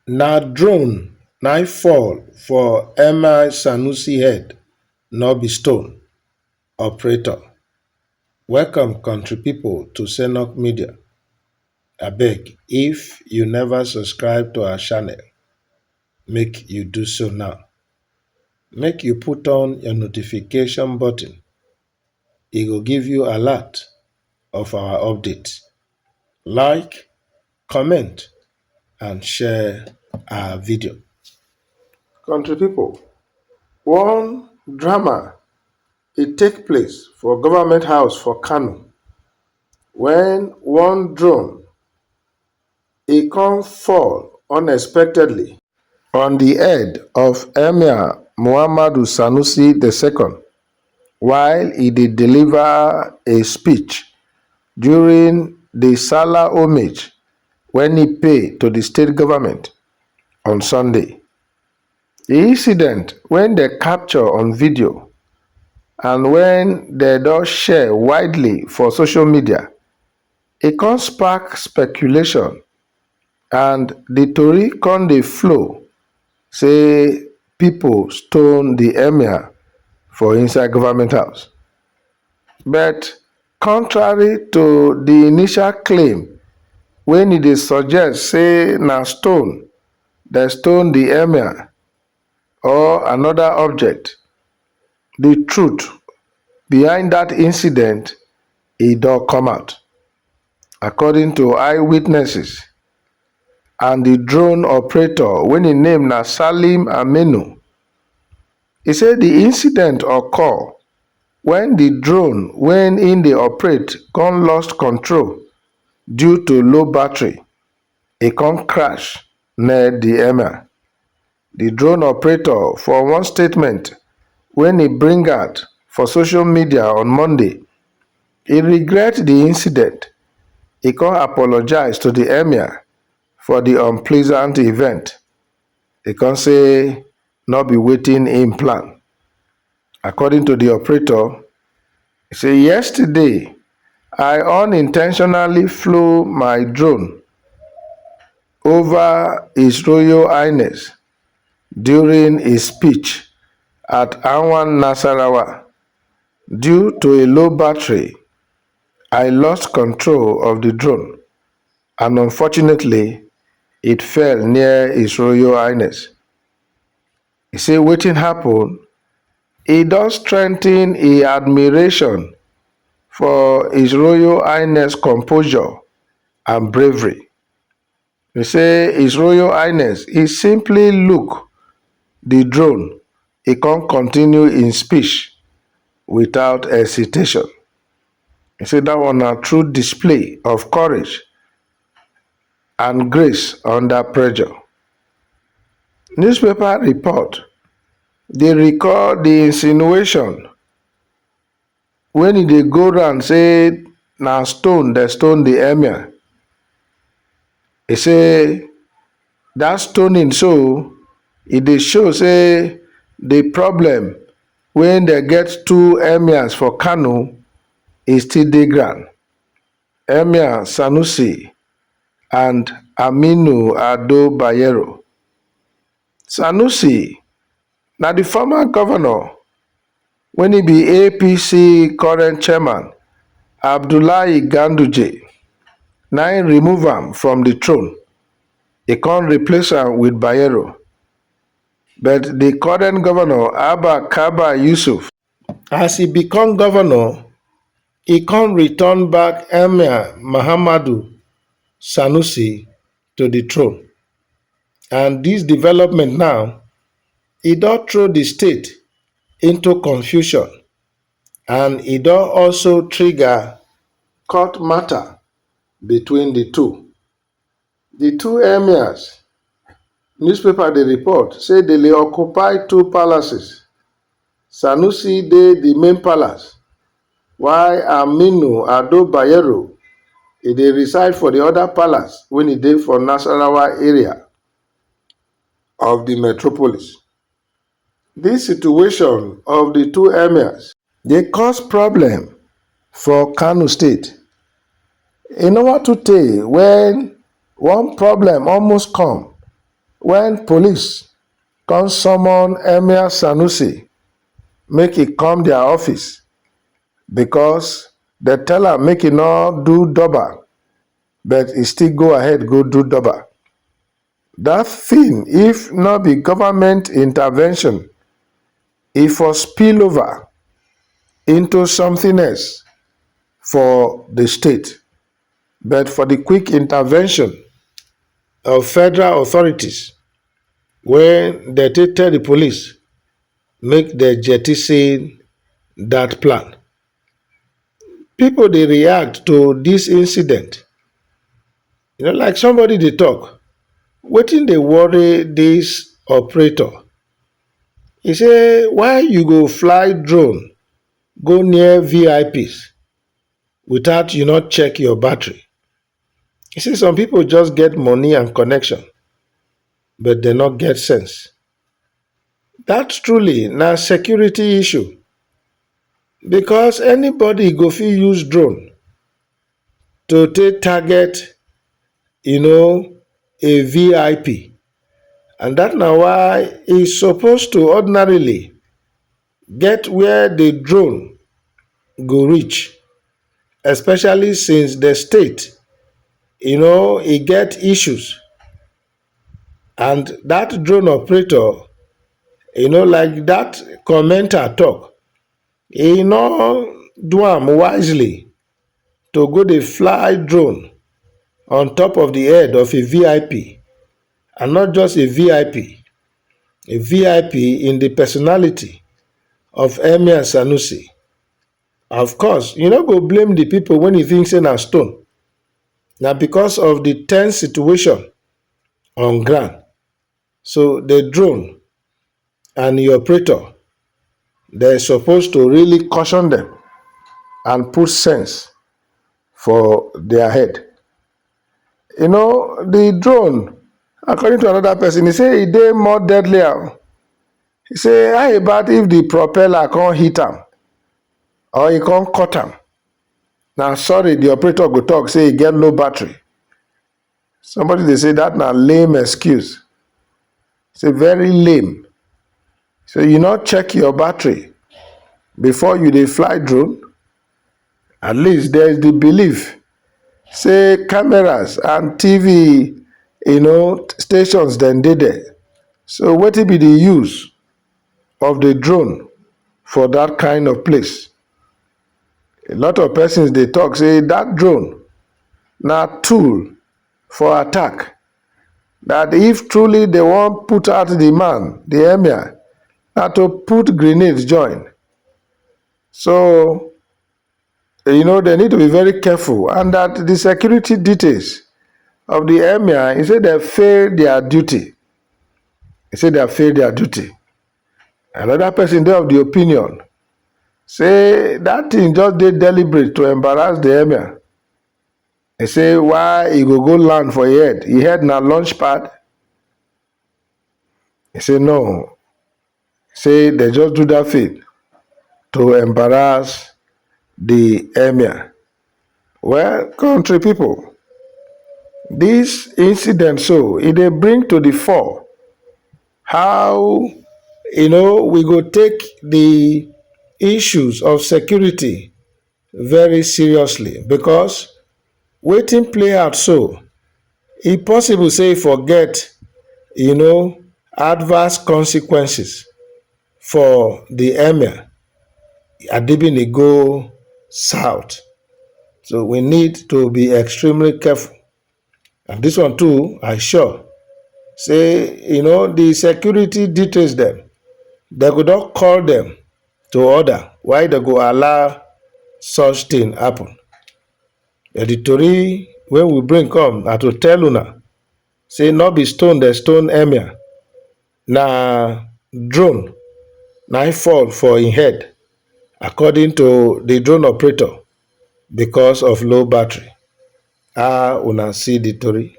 Na drone na fall for Emir Sanusi head, no be stone. Operator. Welcome country people to Senok Media. Abeg, if you never subscribe to our channel, make you do so now. Make you put on your notification button. E go give you alert of our updates. Like, comment, and share our video. Country people, one drama take place for government house for Kano when one drone come fall unexpectedly on the head of Emir Muhammadu Sanusi II while he did deliver a speech during the sallah homage when he paid to the state government on Sunday. The incident when they capture on video and when they don share widely for social media, e come spark speculation and the tori come dey flow say people stone the emir for inside government house. But contrary to the initial claim when e dey suggest say na stone dem stone the emir or another object, the truth behind that incident e don come out. According to eyewitnesses and the drone operator wey im name na Salim Aminu, e say the incident occur when the drone wey im dey operate come lost control due to low battery. E come crash near the emir. The drone operator for one statement when e bring out for social media on Monday, e regret the incident. E come apologize to the emir for the unpleasant event. E come say no be wetin im plan. According to the operator, e say yesterday I unintentionally flew my drone over His Royal Highness during his speech at Awan Nasarawa. Due to a low battery, I lost control of the drone and unfortunately it fell near His Royal Highness. He say wetin happen, e don strengthen im admiration for His Royal Highness composure and bravery. He say His Royal Highness, he simply look the drone, he come continue im speech without hesitation. He say that one na true display of courage and grace under pressure. Newspaper report dey record the insinuation when e dey go round say na stone dem stone the emir. E say that stoning so e dey show say the problem when dem get two emirs for Kano e still dey ground. Emir Sanusi and Aminu Ado Bayero. Sanusi na the former governor when he be APC current chairman Abdullahi Ganduje na im remove am from the throne. He come replace am with Bayero. But the current governor Abba Kaba Yusuf, as he become governor, he come return back Emir Muhammadu Sanusi to the throne. And this development now, e don throw the state into confusion and e don also trigger court matter between the two. The two emirs, newspaper dey report say they dey occupy two palaces. Sanusi dey the main palace while Aminu Ado Bayero e dey reside for the other palace when e dey for Nasarawa area of the metropolis. This situation of the two emirs dey cause problem for Kano state. E no want to tey when one problem almost come When police come summon Emir Sanusi make e come their office because they tell am make e no do double, but e still go ahead go do double. Dat thing, if no be government intervention, e for spill over into something else for the state. But for the quick intervention of federal authorities, when they tell the police make the jettison that plan, people dey react to this incident. Like somebody dey talk, wetin dey worry this operator? He say, why you go fly drone go near VIPs without you not check your battery? You see, some people just get money and connection, but they not get sense. That's truly na security issue, because anybody go fit use drone to take target, a VIP, and that na why e suppose to ordinarily get where the drone go reach, especially since the state, e get issues, and that drone operator, like that commenter talk, e no do am wisely to go dey fly drone on top of the head of a VIP, and not just a VIP in the personality of Emir Sanusi. Of course, you no go blame the people when you think say na stone. Na because of the tense situation on ground. So the drone and the operator, they're supposed to really caution them and put sense for their head. The drone, according to another person, he say e dey more deadly. He say, how about if the propeller can't hit am or e can't cut am? Now, sorry, the operator go talk, say e get low battery. Somebody dey say that na lame excuse. Say very lame. So you not check your battery before you dey fly drone? At least there is the belief, say cameras and TV, stations then dey there. So wetin be the use of the drone for that kind of place? A lot of persons dey talk say that drone na tool for attack. That if truly they wan put out the man, the emir, na to put grenade join. So, they need to be very careful, and that the security details of the emir, he say they fail their duty. He say they fail their duty. Another person dey of the opinion, say that thing just dey deliberate to embarrass the emir. He say why he go land for e head? E head na launch pad? He say no. Say they just do that thing to embarrass the emir. Well, country people, this incident so e dey bring to the fore how we go take the issues of security very seriously, because wetin play out so, e possible say e forget adverse consequences for the emir adibini go south. So we need to be extremely careful. And this one too, I sure say the security details them, they go don call them to order why they go allow such thing happen. The tori wey we bring come na to tell una say no be stone the stone emir, na drone na im fall for im head, according to the drone operator, because of low battery. How una see the tori?